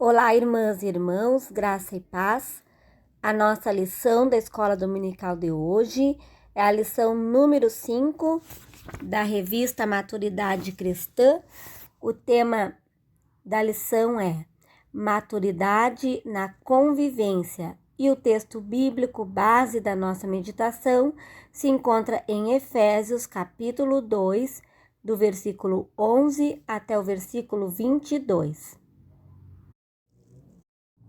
Olá, irmãs e irmãos, graça e paz. A nossa lição da Escola Dominical de hoje é a lição número 5 da revista Maturidade Cristã. O tema da lição é Maturidade na Convivência e o texto bíblico base da nossa meditação se encontra em Efésios, capítulo 2, do versículo 11 até o versículo 22.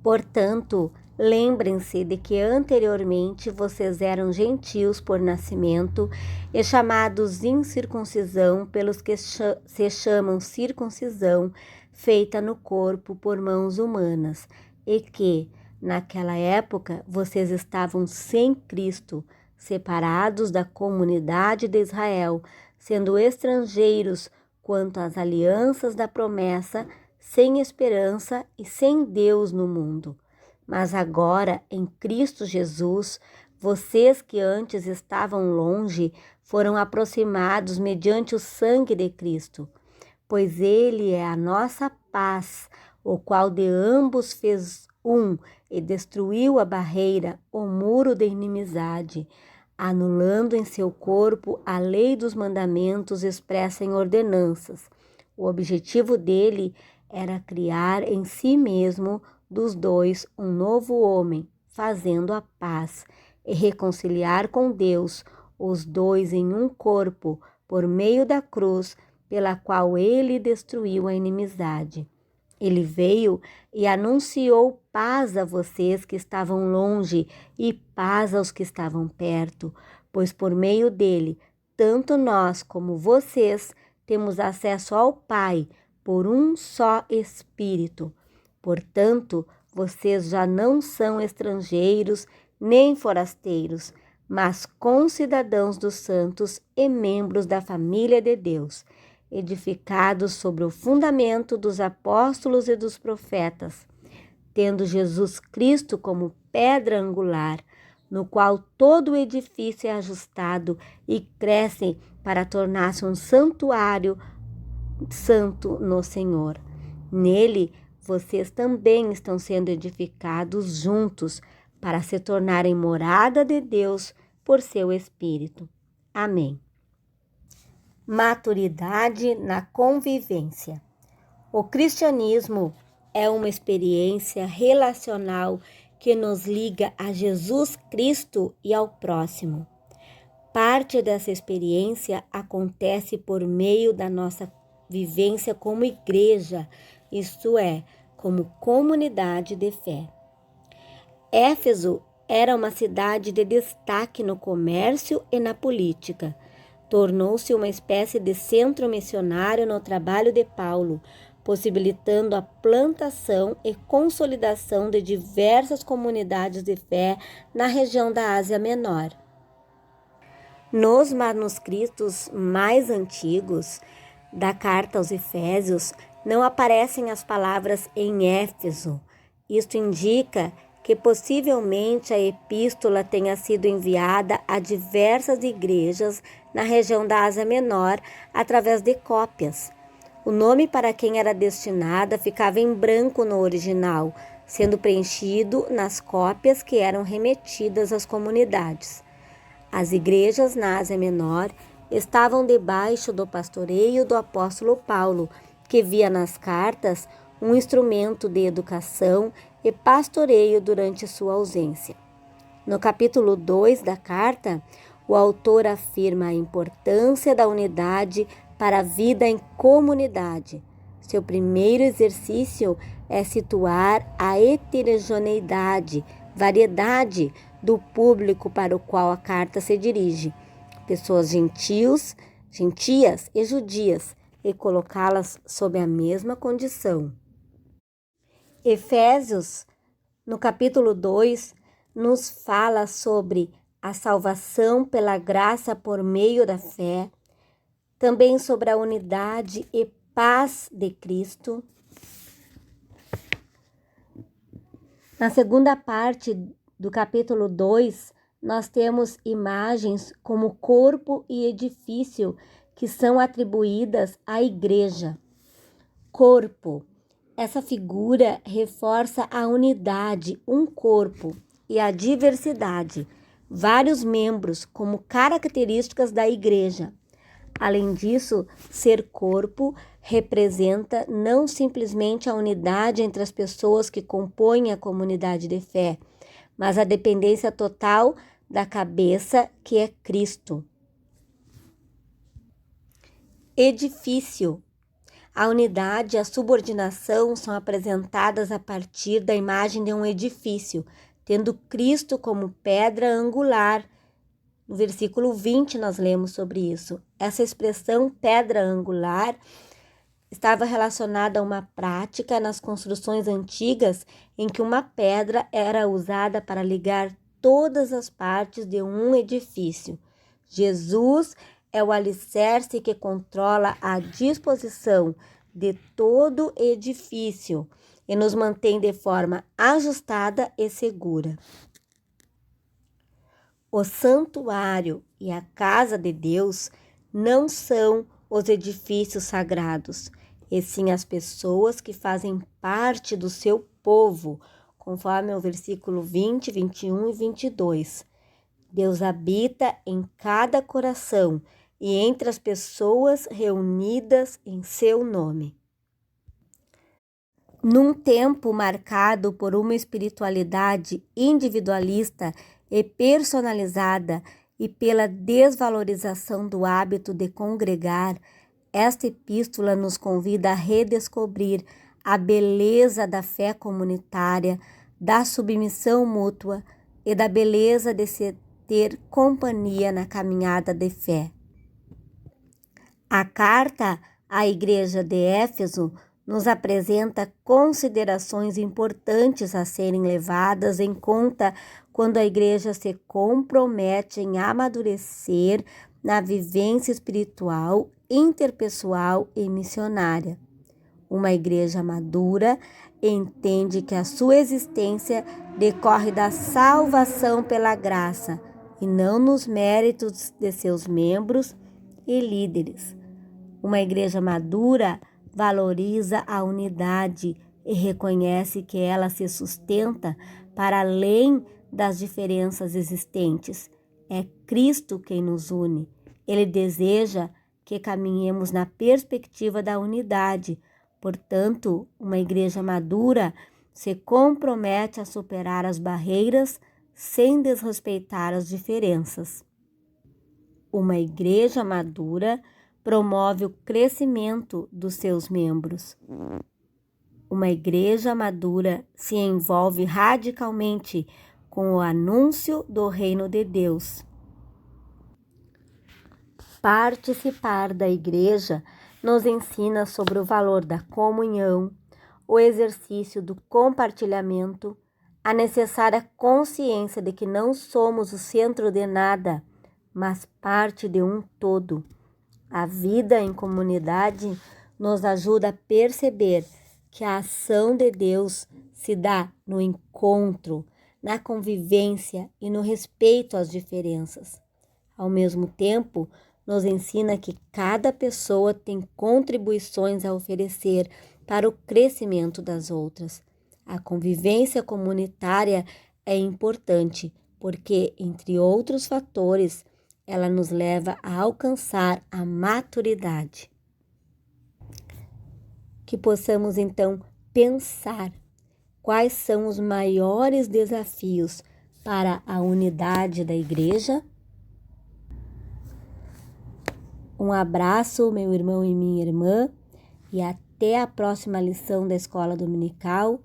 Portanto, lembrem-se de que anteriormente vocês eram gentios por nascimento e chamados incircuncisão pelos que se chamam circuncisão feita no corpo por mãos humanas, e que, naquela época, vocês estavam sem Cristo, separados da comunidade de Israel, sendo estrangeiros quanto às alianças da promessa, sem esperança e sem Deus no mundo. Mas agora, em Cristo Jesus, vocês que antes estavam longe foram aproximados mediante o sangue de Cristo, pois Ele é a nossa paz, o qual de ambos fez um e destruiu a barreira, o muro de inimizade, anulando em seu corpo a lei dos mandamentos expressa em ordenanças. O objetivo dele era criar em si mesmo dos dois um novo homem, fazendo a paz e reconciliar com Deus os dois em um corpo por meio da cruz, pela qual ele destruiu a inimizade. Ele veio e anunciou paz a vocês que estavam longe e paz aos que estavam perto, pois por meio dele, tanto nós como vocês temos acesso ao Pai por um só Espírito. Portanto, vocês já não são estrangeiros nem forasteiros, mas concidadãos dos santos e membros da família de Deus, edificados sobre o fundamento dos apóstolos e dos profetas, tendo Jesus Cristo como pedra angular, no qual todo o edifício é ajustado e cresce para tornar-se um santuário santo no Senhor. Nele, vocês também estão sendo edificados juntos para se tornarem morada de Deus por seu Espírito. Amém. Maturidade na convivência. O cristianismo é uma experiência relacional que nos liga a Jesus Cristo e ao próximo. Parte dessa experiência acontece por meio da nossa vivência como igreja, isto é, como comunidade de fé. Éfeso era uma cidade de destaque no comércio e na política. Tornou-se uma espécie de centro missionário no trabalho de Paulo, possibilitando a plantação e consolidação de diversas comunidades de fé na região da Ásia Menor. Nos manuscritos mais antigos da carta aos Efésios, não aparecem as palavras em Éfeso. Isto indica que possivelmente a epístola tenha sido enviada a diversas igrejas na região da Ásia Menor através de cópias. O nome para quem era destinada ficava em branco no original, sendo preenchido nas cópias que eram remetidas às comunidades. As igrejas na Ásia Menor estavam debaixo do pastoreio do apóstolo Paulo, que via nas cartas um instrumento de educação e pastoreio durante sua ausência. No capítulo 2 da carta, o autor afirma a importância da unidade para a vida em comunidade. Seu primeiro exercício é situar a heterogeneidade, variedade do público para o qual a carta se dirige, pessoas gentias e judias, e colocá-las sob a mesma condição. Efésios, no capítulo 2, nos fala sobre a salvação pela graça por meio da fé, também sobre a unidade e paz de Cristo. Na segunda parte do capítulo 2, nós temos imagens como corpo e edifício que são atribuídas à igreja. Corpo Essa figura reforça a unidade, um corpo, e a diversidade, vários membros, como características da igreja. Além disso, ser corpo representa não simplesmente a unidade entre as pessoas que compõem a comunidade de fé, mas a dependência total da cabeça, que é Cristo. Edifício. A unidade e a subordinação são apresentadas a partir da imagem de um edifício, tendo Cristo como pedra angular. No versículo 20 nós lemos sobre isso. Essa expressão pedra angular estava relacionada a uma prática nas construções antigas em que uma pedra era usada para ligar todas as partes de um edifício. Jesus é o alicerce que controla a disposição de todo edifício e nos mantém de forma ajustada e segura. O santuário e a casa de Deus não são os edifícios sagrados, e sim as pessoas que fazem parte do seu povo, conforme o versículo 20, 21 e 22. Deus habita em cada coração e entre as pessoas reunidas em seu nome. Num tempo marcado por uma espiritualidade individualista e personalizada e pela desvalorização do hábito de congregar, esta epístola nos convida a redescobrir a beleza da fé comunitária, da submissão mútua e da beleza de se ter companhia na caminhada de fé. A carta à igreja de Éfeso nos apresenta considerações importantes a serem levadas em conta quando a igreja se compromete em amadurecer na vivência espiritual, interpessoal e missionária. Uma igreja madura entende que a sua existência decorre da salvação pela graça e não nos méritos de seus membros e líderes. Uma igreja madura valoriza a unidade e reconhece que ela se sustenta para além das diferenças existentes. É Cristo quem nos une. Ele deseja que caminhemos na perspectiva da unidade. Portanto, uma igreja madura se compromete a superar as barreiras sem desrespeitar as diferenças. Uma igreja madura promove o crescimento dos seus membros. Uma igreja madura se envolve radicalmente com o anúncio do reino de Deus. Participar da igreja nos ensina sobre o valor da comunhão, o exercício do compartilhamento, a necessária consciência de que não somos o centro de nada, mas parte de um todo. A vida em comunidade nos ajuda a perceber que a ação de Deus se dá no encontro, na convivência e no respeito às diferenças. Ao mesmo tempo, nos ensina que cada pessoa tem contribuições a oferecer para o crescimento das outras. A convivência comunitária é importante porque, entre outros fatores, ela nos leva a alcançar a maturidade. Que possamos então pensar quais são os maiores desafios para a unidade da igreja. Um abraço, meu irmão e minha irmã, e até a próxima lição da Escola Dominical.